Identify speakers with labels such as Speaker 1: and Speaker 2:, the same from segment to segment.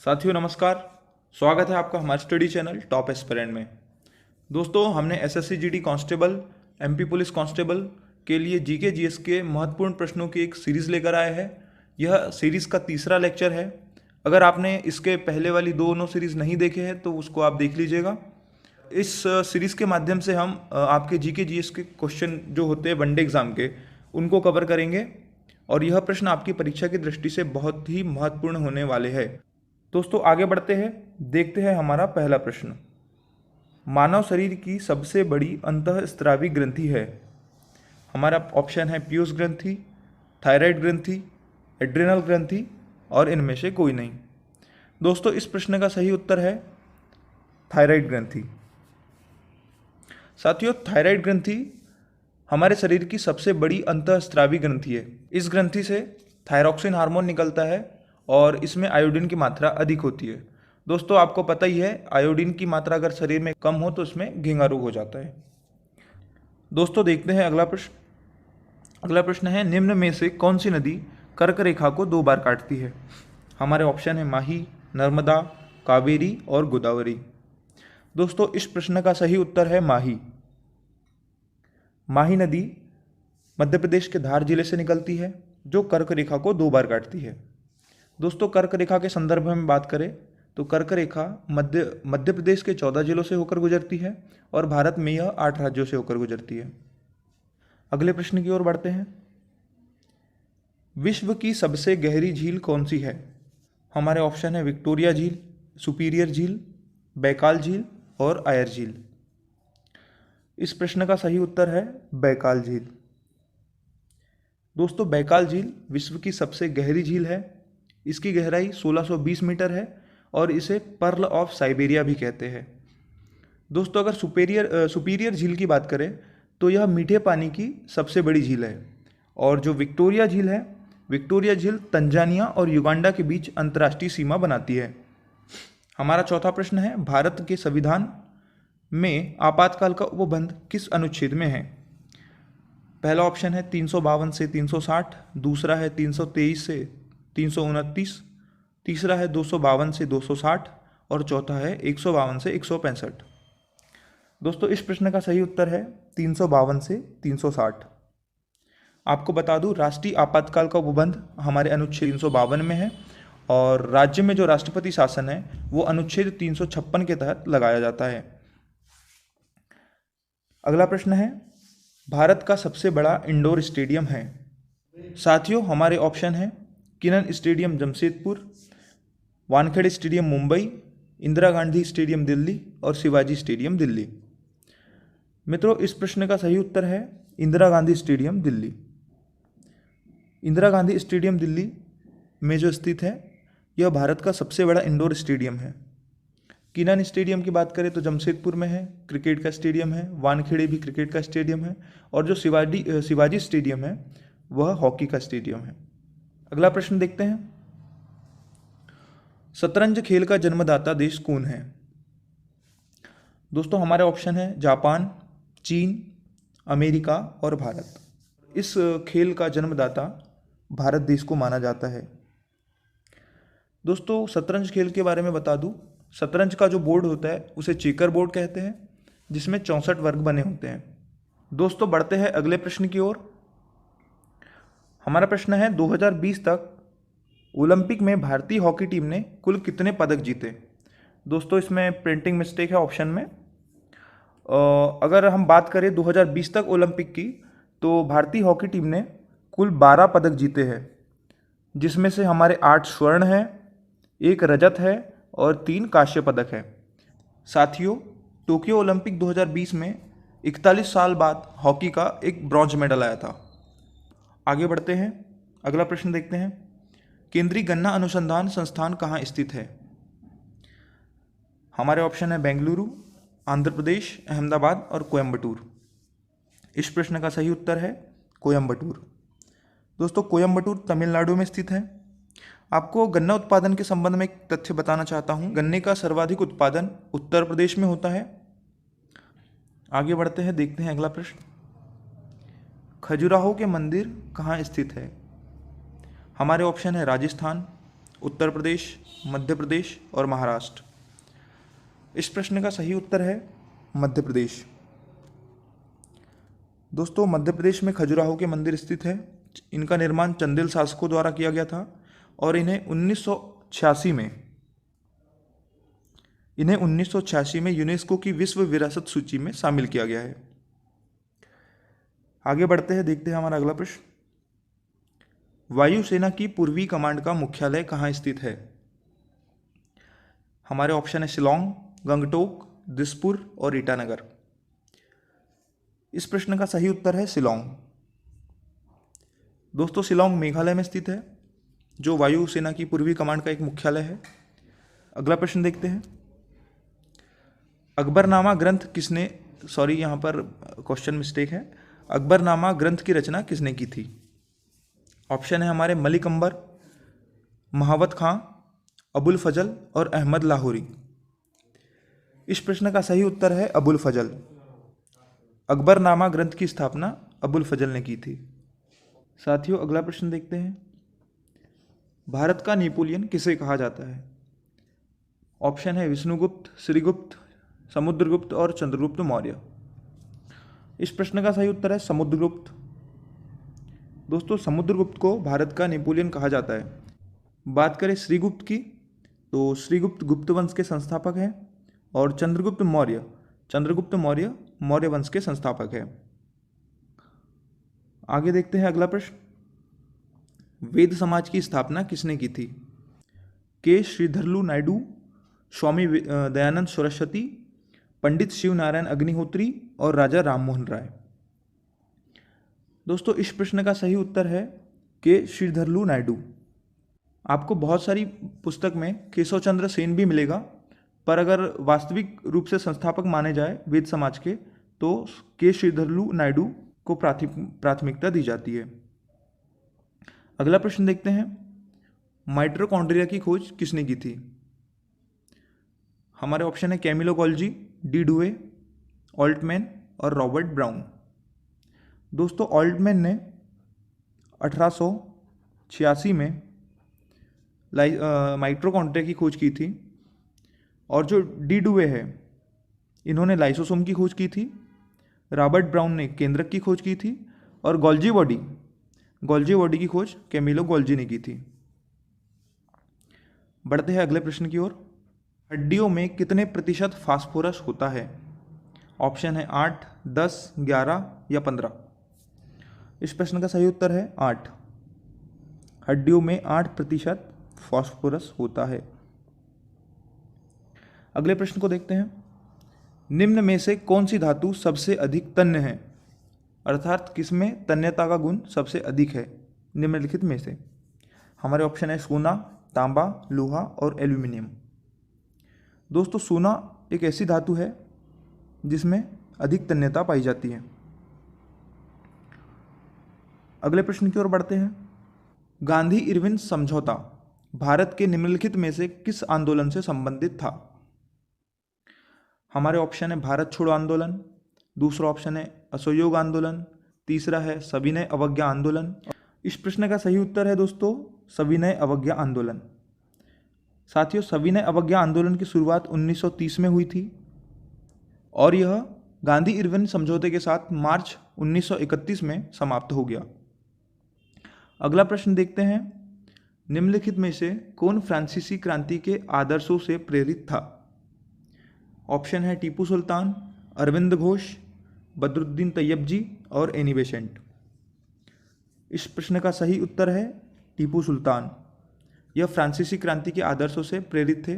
Speaker 1: साथियों नमस्कार। स्वागत है आपका हमारे स्टडी चैनल टॉप एस्पिरेंट में। दोस्तों हमने SSC GD constable, MP police constable के लिए जीके जीएस के महत्वपूर्ण प्रश्नों की एक सीरीज़ लेकर आए हैं। यह सीरीज़ का तीसरा लेक्चर है। अगर आपने इसके पहले वाली दोनों सीरीज़ नहीं देखे हैं तो उसको आप देख लीजिएगा। इस सीरीज़ के माध्यम से हम आपके जीके जीएस के क्वेश्चन जो होते हैं वनडे एग्ज़ाम के, उनको कवर करेंगे और यह प्रश्न आपकी परीक्षा की दृष्टि से बहुत ही महत्वपूर्ण होने वाले हैं। दोस्तों आगे बढ़ते हैं, देखते हैं हमारा पहला प्रश्न। मानव शरीर की सबसे बड़ी अंतःस्रावी ग्रंथि है। हमारा ऑप्शन है पीयूष ग्रंथि, थायराइड ग्रंथि, एड्रिनल ग्रंथि और इनमें से कोई नहीं। दोस्तों इस प्रश्न का सही उत्तर है थायराइड ग्रंथि। साथियों थायराइड ग्रंथि हमारे शरीर की सबसे बड़ी अंतःस्रावी ग्रंथि है। इस ग्रंथि से थायरॉक्सिन हार्मोन निकलता है और इसमें आयोडीन की मात्रा अधिक होती है। दोस्तों आपको पता ही है, आयोडीन की मात्रा अगर शरीर में कम हो तो इसमें घेंघा रोग हो जाता है। दोस्तों देखते हैं अगला प्रश्न। अगला प्रश्न है, निम्न में से कौन सी नदी कर्क रेखा को 2 बार काटती है। हमारे ऑप्शन है माही, नर्मदा, कावेरी और गोदावरी। दोस्तों इस प्रश्न का सही उत्तर है माही। माही नदी मध्य प्रदेश के धार जिले से निकलती है जो कर्क रेखा को 2 बार काटती है। दोस्तों कर्क रेखा के संदर्भ में बात करें तो कर्क रेखा मध्य प्रदेश के 14 जिलों से होकर गुजरती है और भारत में यह 8 राज्यों से होकर गुजरती है। अगले प्रश्न की ओर बढ़ते हैं। विश्व की सबसे गहरी झील कौन सी है। हमारे ऑप्शन है विक्टोरिया झील, सुपीरियर झील, बैकाल झील और आयर झील। इस प्रश्न का सही उत्तर है बैकाल झील। दोस्तों बैकाल झील विश्व की सबसे गहरी झील है। इसकी गहराई 1620 मीटर है और इसे पर्ल ऑफ साइबेरिया भी कहते हैं। दोस्तों अगर सुपीरियर झील की बात करें तो यह मीठे पानी की सबसे बड़ी झील है और जो विक्टोरिया झील है, विक्टोरिया झील तंजानिया और युगांडा के बीच अंतर्राष्ट्रीय सीमा बनाती है। हमारा चौथा प्रश्न है, भारत के संविधान में आपातकाल का उपबंध किस अनुच्छेद में है। पहला ऑप्शन है 352 से 360, दूसरा है 323 से 329, तीसरा है 252 से 260 और चौथा है 152 से 165। दोस्तों इस प्रश्न का सही उत्तर है 352 से 360। आपको बता दूं राष्ट्रीय आपातकाल का उपबंध हमारे अनुच्छेद 352 में है और राज्य में जो राष्ट्रपति शासन है वो अनुच्छेद 356 के तहत लगाया जाता है। अगला प्रश्न है, भारत का सबसे बड़ा इंडोर स्टेडियम है। साथियों हमारे ऑप्शन है किनन stadium Jamshedpur, Wankhede stadium Mumbai, Indira Gandhi stadium Delhi और शिवाजी स्टेडियम दिल्ली। मित्रों इस प्रश्न का सही उत्तर है इंदिरा गांधी स्टेडियम दिल्ली। इंदिरा गांधी स्टेडियम दिल्ली में जो स्थित है यह भारत का सबसे बड़ा इंडोर स्टेडियम है। किनन स्टेडियम की बात करें तो जमशेदपुर में है, क्रिकेट का स्टेडियम है। वानखेड़े भी क्रिकेट का स्टेडियम है और जो शिवाजी स्टेडियम है वह हॉकी का स्टेडियम है। अगला प्रश्न देखते हैं, शतरंज खेल का जन्मदाता देश कौन है। दोस्तों हमारे ऑप्शन है जापान, चीन, अमेरिका और भारत। इस खेल का जन्मदाता भारत देश को माना जाता है। दोस्तों शतरंज खेल के बारे में बता दूं, शतरंज का जो बोर्ड होता है उसे चेकर बोर्ड कहते हैं जिसमें 64 वर्ग बने होते हैं। दोस्तों बढ़ते हैं अगले प्रश्न की ओर। हमारा प्रश्न है 2020 तक ओलंपिक में भारतीय हॉकी टीम ने कुल कितने पदक जीते। दोस्तों इसमें प्रिंटिंग मिस्टेक है ऑप्शन में। अगर हम बात करें 2020 तक ओलंपिक की तो भारतीय हॉकी टीम ने कुल 12 पदक जीते हैं जिसमें से हमारे 8 स्वर्ण हैं, 1 रजत है और 3 कांस्य पदक है। साथियों टोक्यो ओलंपिक 2020 में 41 साल बाद हॉकी का एक ब्रॉन्ज मेडल आया था। आगे बढ़ते हैं, अगला प्रश्न देखते हैं, केंद्रीय गन्ना अनुसंधान संस्थान कहाँ स्थित है। हमारे ऑप्शन है बेंगलुरु, आंध्र प्रदेश, अहमदाबाद और कोयम्बटूर। इस प्रश्न का सही उत्तर है कोयम्बटूर। दोस्तों कोयम्बटूर तमिलनाडु में स्थित है। आपको गन्ना उत्पादन के संबंध में एक तथ्य बताना चाहता हूँ, गन्ने का सर्वाधिक उत्पादन उत्तर प्रदेश में होता है। आगे बढ़ते हैं, देखते हैं अगला प्रश्न, खजुराहो के मंदिर कहाँ स्थित है। हमारे ऑप्शन है राजस्थान, उत्तर प्रदेश, मध्य प्रदेश और महाराष्ट्र। इस प्रश्न का सही उत्तर है मध्य प्रदेश। दोस्तों, मध्य प्रदेश में खजुराहो के मंदिर स्थित है। इनका निर्माण चंदेल शासकों द्वारा किया गया था और इन्हें 1986 में यूनेस्को की विश्व विरासत सूची में शामिल किया गया है। आगे बढ़ते हैं, देखते हैं हमारा अगला प्रश्न। वायुसेना की पूर्वी कमांड का मुख्यालय कहाँ स्थित है? हमारे ऑप्शन है शिलोंग, गंगटोक, दिसपुर और ईटानगर। इस प्रश्न का सही उत्तर है शिलोंग। दोस्तों, शिलोंग मेघालय में स्थित है, जो वायुसेना की पूर्वी कमांड का एक मुख्यालय है। अगला प्रश्न देखते हैं। अकबरनामा ग्रंथ किसने, सॉरी यहाँ पर क्वेश्चन मिस्टेक है, अकबरनामा ग्रंथ की रचना किसने की थी? ऑप्शन है हमारे मलिक अंबर, महावत खां, अबुल फजल और अहमद लाहौरी। इस प्रश्न का सही उत्तर है अबुल फजल। अकबरनामा ग्रंथ की स्थापना अबुल फजल ने की थी। साथियों, अगला प्रश्न देखते हैं। भारत का नेपोलियन किसे कहा जाता है? ऑप्शन है विष्णुगुप्त, श्रीगुप्त, समुद्रगुप्त और चंद्रगुप्त मौर्य। इस प्रश्न का सही उत्तर है समुद्रगुप्त। दोस्तों, समुद्रगुप्त को भारत का नेपोलियन कहा जाता है। बात करें श्रीगुप्त की, तो श्रीगुप्त गुप्त वंश के संस्थापक हैं और चंद्रगुप्त मौर्य मौर्य वंश के संस्थापक हैं। आगे देखते हैं अगला प्रश्न। वेद समाज की स्थापना किसने की थी? के श्रीधरलू नायडू, स्वामी दयानंद सरस्वती, पंडित शिव नारायण अग्निहोत्री और राजा राममोहन राय। दोस्तों, इस प्रश्न का सही उत्तर है के श्रीधरलू नायडू। आपको बहुत सारी पुस्तक में केशव चंद्र सेन भी मिलेगा, पर अगर वास्तविक रूप से संस्थापक माने जाए वेद समाज के, तो के श्रीधरलू नायडू को प्राथमिकता दी जाती है। अगला प्रश्न देखते हैं। माइटोकॉन्ड्रिया की खोज किसने की थी? हमारे ऑप्शन है कैमिलो गोल्जी, डी डुवे, ऑल्टमैन और रॉबर्ट ब्राउन। दोस्तों, ऑल्टमैन ने 1886 में माइटोकॉन्ड्रिया की खोज की थी और जो डी डुवे है, इन्होंने लाइसोसोम की खोज की थी। रॉबर्ट ब्राउन ने केंद्रक की खोज की थी और गोल्जी बॉडी की खोज कैमिलो गोल्जी ने की थी। बढ़ते हैं अगले प्रश्न की ओर। हड्डियों में कितने प्रतिशत फास्फोरस होता है? ऑप्शन है 8, 10, 11 या 15। इस प्रश्न का सही उत्तर है 8। हड्डियों में 8% फास्फोरस होता है। अगले प्रश्न को देखते हैं। निम्न में से कौन सी धातु सबसे अधिक तन्य है? अर्थात किसमें तन्यता का गुण सबसे अधिक है निम्नलिखित में से? हमारे ऑप्शन है सोना, तांबा, लोहा और एल्यूमिनियम। दोस्तों, सोना एक ऐसी धातु है जिसमें अधिक तन्यता पाई जाती है। अगले प्रश्न की ओर बढ़ते हैं। गांधी इरविन समझौता भारत के निम्नलिखित में से किस आंदोलन से संबंधित था? हमारे ऑप्शन है भारत छोड़ो आंदोलन, दूसरा ऑप्शन है असहयोग आंदोलन, तीसरा है सविनय अवज्ञा आंदोलन। इस प्रश्न का सही उत्तर है दोस्तों सविनय अवज्ञा आंदोलन। साथियों, सविनय अवज्ञा आंदोलन की शुरुआत 1930 में हुई थी और यह गांधी इरविन समझौते के साथ मार्च 1931 में समाप्त हो गया। अगला प्रश्न देखते हैं। निम्नलिखित में से कौन फ्रांसीसी क्रांति के आदर्शों से प्रेरित था? ऑप्शन है टीपू सुल्तान, अरविंद घोष, बदरुद्दीन तैयब और एनी बेसेंट। इस प्रश्न का सही उत्तर है टीपू सुल्तान। यह फ्रांसीसी क्रांति के आदर्शों से प्रेरित थे।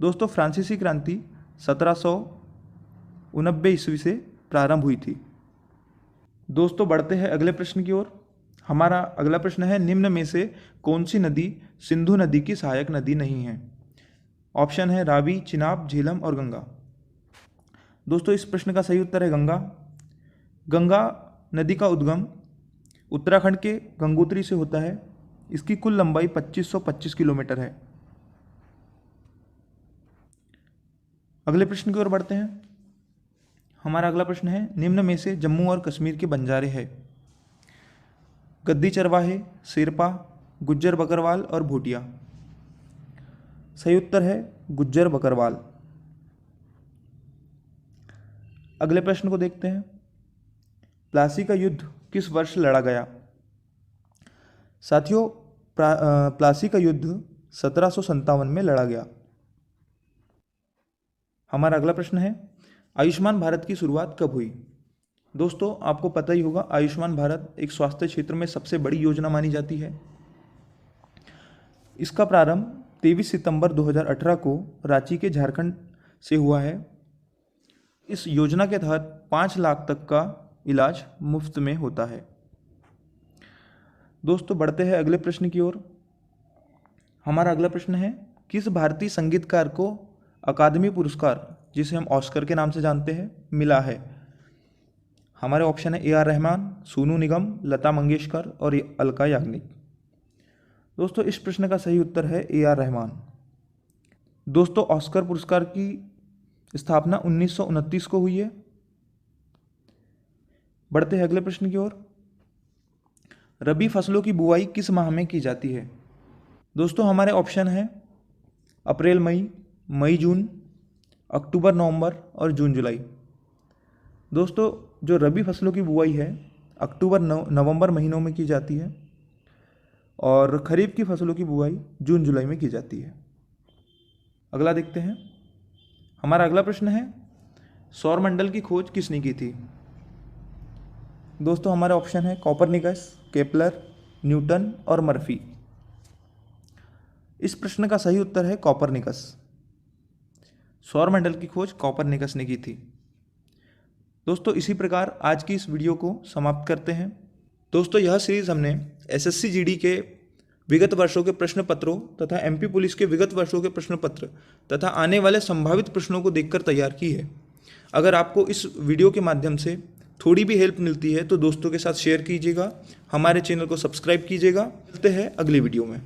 Speaker 1: दोस्तों, फ्रांसीसी क्रांति 1789 ईस्वी से प्रारंभ हुई थी। दोस्तों, बढ़ते हैं अगले प्रश्न की ओर। हमारा अगला प्रश्न है। निम्न में से कौन सी नदी सिंधु नदी की सहायक नदी नहीं है? ऑप्शन है रावी, चिनाब, झेलम और गंगा। दोस्तों, इस प्रश्न का सही उत्तर है गंगा। गंगा नदी का उद्गम उत्तराखंड के गंगोत्री से होता है। इसकी कुल लंबाई 2525 किलोमीटर है। अगले प्रश्न की ओर बढ़ते हैं। हमारा अगला प्रश्न है। निम्न में से जम्मू और कश्मीर के बंजारे हैं? गद्दी चरवाहे, शेरपा, गुज्जर बकरवाल और भूटिया। सही उत्तर है गुज्जर बकरवाल। अगले प्रश्न को देखते हैं। प्लासी का युद्ध किस वर्ष लड़ा गया? साथियों, प्लासी का युद्ध 1757 में लड़ा गया। हमारा अगला प्रश्न है, आयुष्मान भारत की शुरुआत कब हुई? दोस्तों, आपको पता ही होगा, आयुष्मान भारत एक स्वास्थ्य क्षेत्र में सबसे बड़ी योजना मानी जाती है। इसका प्रारंभ 23 सितंबर 2018 को रांची के झारखंड से हुआ है। इस योजना के तहत 5 लाख तक का इलाज मुफ्त में होता है। दोस्तों, बढ़ते हैं अगले प्रश्न की ओर। हमारा अगला प्रश्न है, किस भारतीय संगीतकार को अकादमी पुरस्कार, जिसे हम ऑस्कर के नाम से जानते हैं, मिला है? हमारे ऑप्शन है AR रहमान, सोनू निगम, लता मंगेशकर और अलका याग्निक। दोस्तों, इस प्रश्न का सही उत्तर है AR रहमान। दोस्तों, ऑस्कर पुरस्कार की स्थापना 1929 को हुई है। बढ़ते हैं अगले प्रश्न की ओर। रबी फसलों की बुआई किस माह में की जाती है? दोस्तों, हमारे ऑप्शन है अप्रैल मई, मई जून, अक्टूबर नवंबर और जून जुलाई। दोस्तों, जो रबी फसलों की बुआई है अक्टूबर नवंबर महीनों में की जाती है और खरीफ की फसलों की बुआई जून जुलाई में की जाती है। अगला देखते हैं। हमारा अगला प्रश्न है, सौरमंडल की खोज किसने की थी? दोस्तों, हमारे ऑप्शन है कोपरनिकस, केपलर, न्यूटन और मर्फी। इस प्रश्न का सही उत्तर है कोपरनिकस। सौरमंडल की खोज कोपरनिकस ने की थी। दोस्तों, इसी प्रकार आज की इस वीडियो को समाप्त करते हैं। दोस्तों, यह सीरीज हमने SSC GD के विगत वर्षों के प्रश्न पत्रों तथा MP पुलिस के विगत वर्षों के प्रश्न पत्र तथा आने वाले संभावित प्रश्नों को देखकर तैयार की है। अगर आपको इस वीडियो के माध्यम से थोड़ी भी हेल्प मिलती है तो दोस्तों के साथ शेयर कीजिएगा, हमारे चैनल को सब्सक्राइब कीजिएगा। मिलते हैं अगली वीडियो में।